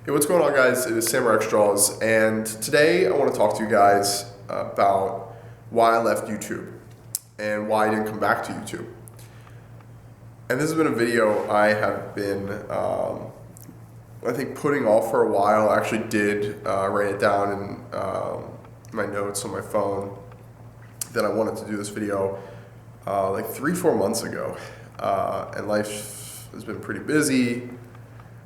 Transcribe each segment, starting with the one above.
Hey, what's going on, guys? It is Sam or xJawz, and today I want to talk to you guys about why I left YouTube and why I didn't come back to YouTube. And this has been a video I have been, I think, putting off for a while. I actually did write it down in my notes on my phone that I wanted to do this video like 3-4 months ago, and life has been pretty busy.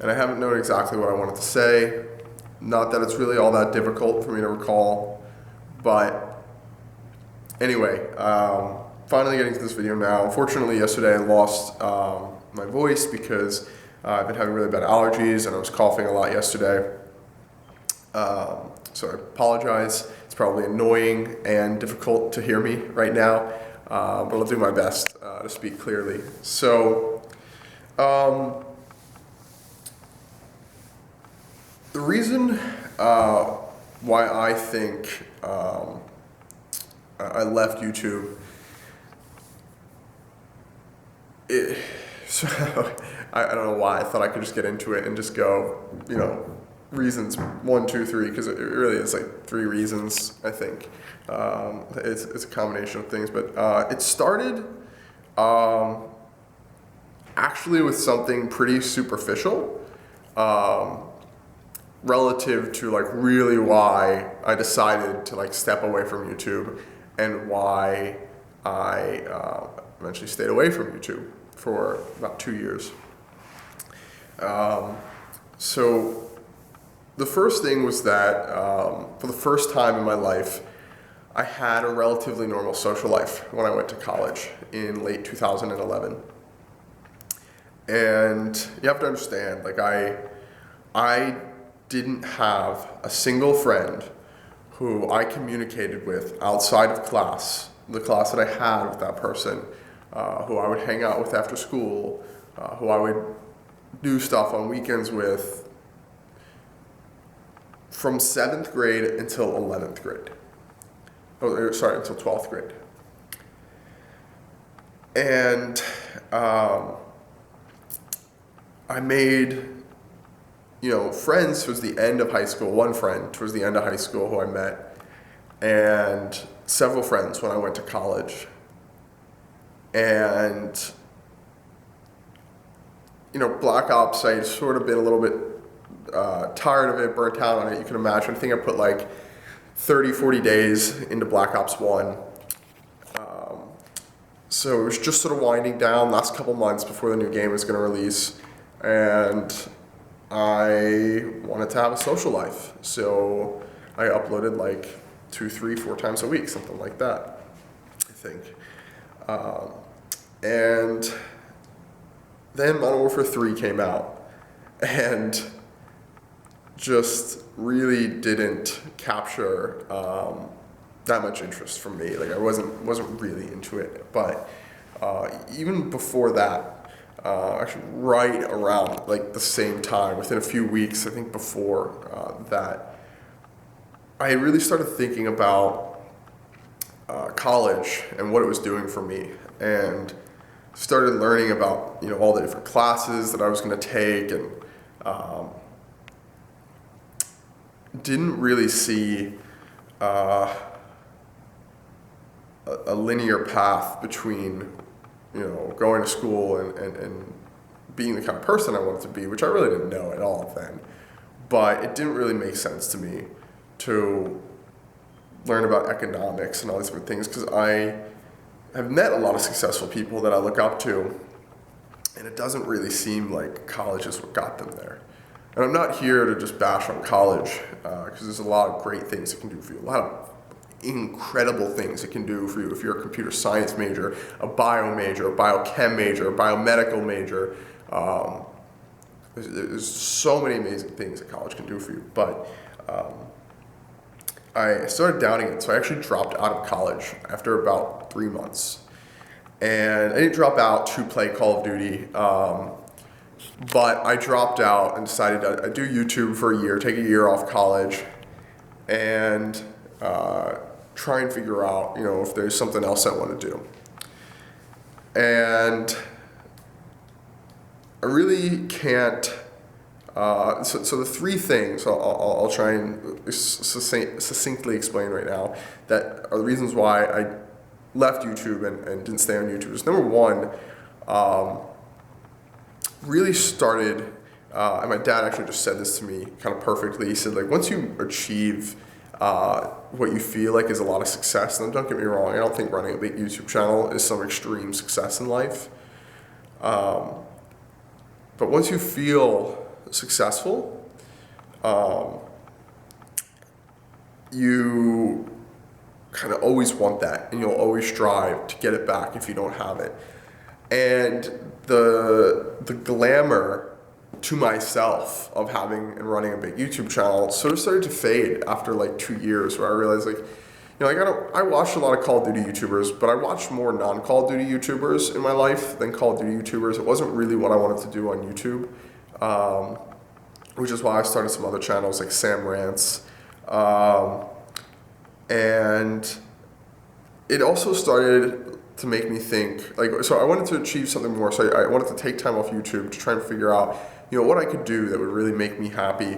And I haven't known exactly what I wanted to say. Not that it's really all that difficult for me to recall. But anyway, finally getting to this video now. Unfortunately, yesterday I lost my voice because I've been having really bad allergies and I was coughing a lot yesterday. So I apologize. It's probably annoying and difficult to hear me right now. But I'll do my best to speak clearly. So, the reason why I think I left YouTube, so I don't know why. I thought I could just get into it and just go, reasons 1, 2, 3, because it really is like 3 reasons, I think. It's a combination of things, but it started actually with something pretty superficial. Relative to like really why I decided to like step away from YouTube and why I eventually stayed away from YouTube for about 2 years. So the first thing was that for the first time in my life, I had a relatively normal social life when I went to college in late 2011. And you have to understand, like I didn't have a single friend who I communicated with outside of class, the class that I had with that person, who I would hang out with after school, who I would do stuff on weekends with, from 7th grade until 11th grade. Until 12th grade. And I made friends towards the end of high school, one friend towards the end of high school who I met, and several friends when I went to college. And, Black Ops, I had sort of been a little bit tired of it, burnt out on it, you can imagine. I think I put like 30, 40 days into Black Ops 1. So it was just sort of winding down last couple months before the new game was going to release. And I wanted to have a social life, so I uploaded like 2, 3, 4 times a week, something like that, I think. And then Modern Warfare 3 came out, and just really didn't capture that much interest from me. Like I wasn't really into it, but even before that. Actually right around like the same time, within a few weeks, I think before that, I really started thinking about college and what it was doing for me, and started learning about all the different classes that I was going to take, and didn't really see a linear path between going to school and being the kind of person I wanted to be, which I really didn't know at all then. But it didn't really make sense to me to learn about economics and all these different things, because I have met a lot of successful people that I look up to, and it doesn't really seem like college is what got them there. And I'm not here to just bash on college, because there's a lot of great things it can do for you, a lot of incredible things it can do for you if you're a computer science major, a bio major, a biochem major, a biomedical major. There's so many amazing things that college can do for you. But I started doubting it, so I actually dropped out of college after about 3 months. And I didn't drop out to play Call of Duty, but I dropped out and decided I'd do YouTube for a year, take a year off college, and try and figure out, if there's something else I want to do. And I really can't So the three things I'll try and succinctly explain right now that are the reasons why I left YouTube and didn't stay on YouTube. Is number one, really started, and my dad actually just said this to me kind of perfectly. He said, like, once you achieve what you feel like is a lot of success, and don't get me wrong, I don't think running a big YouTube channel is some extreme success in life. But once you feel successful, you kind of always want that, and you'll always strive to get it back if you don't have it. And the glamour to myself of having and running a big YouTube channel sort of started to fade after like 2 years, where I realized, like, I watched a lot of Call of Duty YouTubers, but I watched more non-Call of Duty YouTubers in my life than Call of Duty YouTubers. It wasn't really what I wanted to do on YouTube, which is why I started some other channels like Sam Rants. And it also started to make me think, like, so I wanted to achieve something more. So I wanted to take time off YouTube to try and figure out, what I could do that would really make me happy,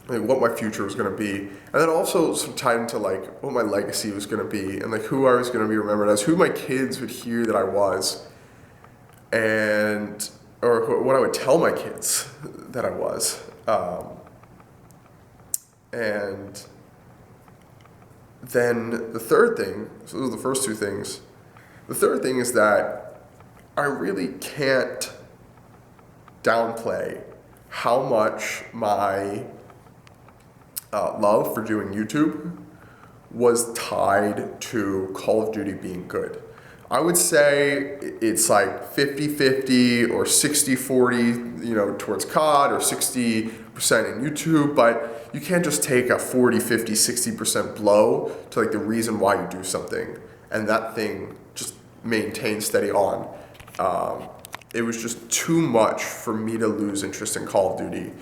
like what my future was going to be. And then also some tied into like what my legacy was going to be, and like who I was going to be remembered as, who my kids would hear that I was, and or what I would tell my kids that I was. And then the third thing, so those are the first two things. The third thing is that I really can't downplay how much my love for doing YouTube was tied to Call of Duty being good. I would say it's like 50-50 or 60-40, towards COD, or 60% in YouTube, but you can't just take a 40, 50, 60% blow to like the reason why you do something and that thing just maintain steady on. It was just too much for me to lose interest in Call of Duty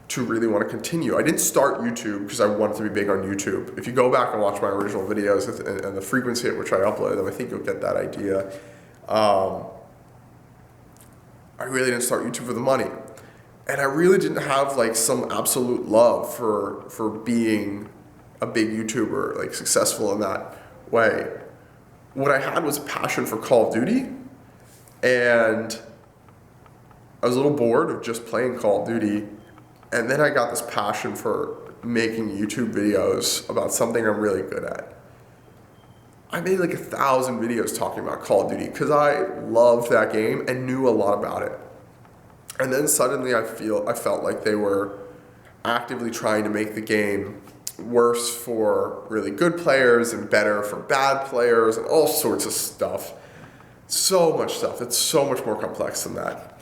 to really want to continue. I didn't start YouTube because I wanted to be big on YouTube. If you go back and watch my original videos and the frequency at which I upload them, I think you'll get that idea. I really didn't start YouTube for the money. And I really didn't have like some absolute love for being a big YouTuber, like successful in that way. What I had was a passion for Call of Duty, and I was a little bored of just playing Call of Duty. And then I got this passion for making YouTube videos about something I'm really good at. I made like 1,000 videos talking about Call of Duty because I loved that game and knew a lot about it. And then suddenly I felt like they were actively trying to make the game worse for really good players and better for bad players and all sorts of stuff. So much stuff. It's so much more complex than that.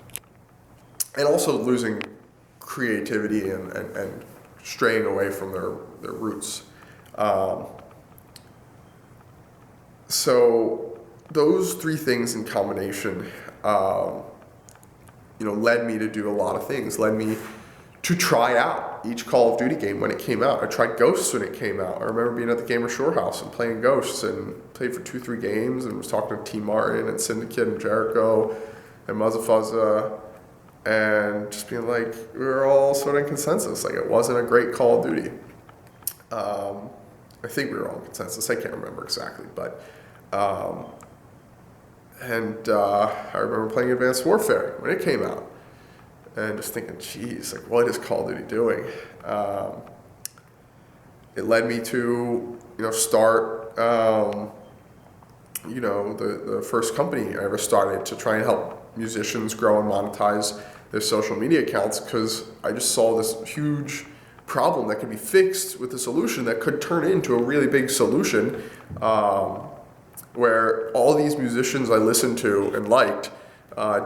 And also losing creativity and straying away from their roots. So those three things in combination, led me to do a lot of things. Led me to try out each Call of Duty game when it came out. I tried Ghosts when it came out. I remember being at the Gamer Shore House and playing Ghosts, and played for 2-3 games, and was talking to T. Martin and Syndicate and Jericho and Muzzafuzza, and just being like, we were all sort of in consensus. Like, it wasn't a great Call of Duty. I think we were all in consensus. I can't remember exactly, but I remember playing Advanced Warfare when it came out, and just thinking, geez, like, what is Call of Duty doing? It led me to, start, the first company I ever started to try and help musicians grow and monetize their social media accounts, because I just saw this huge problem that could be fixed with a solution that could turn into a really big solution, where all these musicians I listened to and liked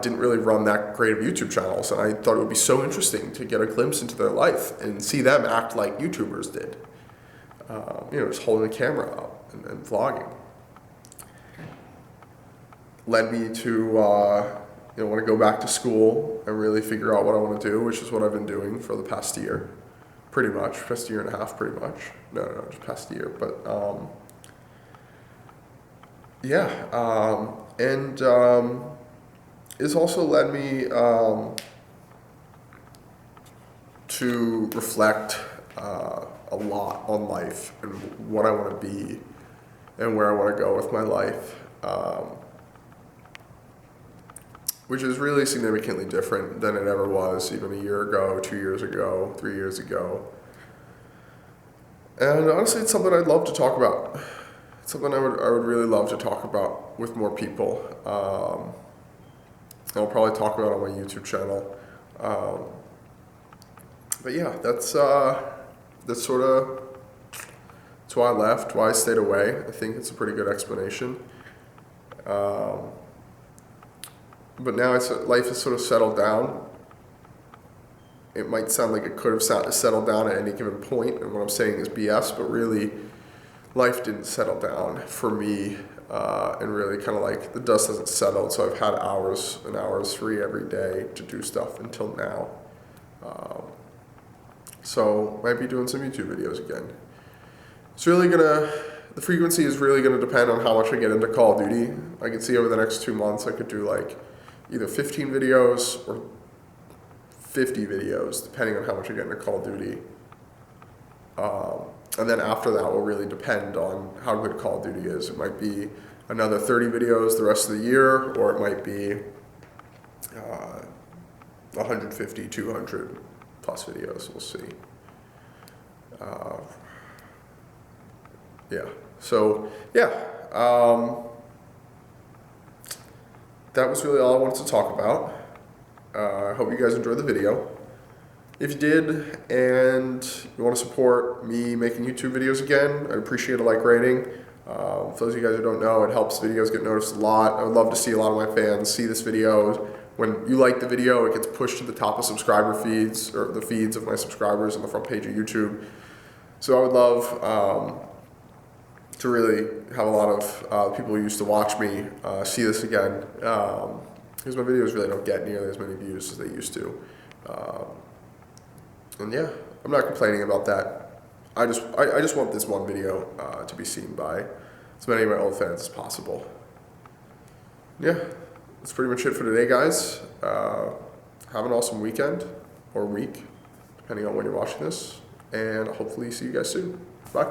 didn't really run that great of YouTube channels, and I thought it would be so interesting to get a glimpse into their life and see them act like YouTubers did, just holding a camera up and vlogging. Led me to want to go back to school and really figure out what I want to do, which is what I've been doing for the past year, pretty much, past year and a half, pretty much. No, just past year, but it's also led me to reflect a lot on life and what I want to be and where I want to go with my life, which is really significantly different than it ever was even a year ago, 2 years ago, 3 years ago. And honestly, it's something I'd love to talk about. It's something I would really love to talk about with more people. I'll probably talk about it on my YouTube channel. But yeah, that's sort of, that's why I left, why I stayed away. I think it's a pretty good explanation. But now life has sort of settled down. It might sound like it could have settled down at any given point, and what I'm saying is BS, but really, life didn't settle down for me, and really kind of like the dust hasn't settled, so I've had hours and hours free every day to do stuff until now. So might be doing some YouTube videos again. It's really the frequency is really gonna depend on how much I get into Call of Duty. I could see over the next 2 months I could do like either 15 videos or 50 videos, depending on how much I get into Call of Duty. And then after that will really depend on how good Call of Duty is. It might be another 30 videos the rest of the year, or it might be 150, 200 plus videos, we'll see. Yeah, so yeah, that was really all I wanted to talk about. I hope you guys enjoyed the video. If you did and you want to support me making YouTube videos again, I'd appreciate a like rating. For those of you guys who don't know, it helps videos get noticed a lot. I would love to see a lot of my fans see this video. When you like the video, it gets pushed to the top of subscriber feeds, or the feeds of my subscribers on the front page of YouTube. So I would love to really have a lot of people who used to watch me see this again, because my videos really don't get nearly as many views as they used to. And yeah, I'm not complaining about that. I just want this one video to be seen by as many of my old fans as possible. Yeah, that's pretty much it for today, guys. Have an awesome weekend or week, depending on when you're watching this, and hopefully see you guys soon. Bye.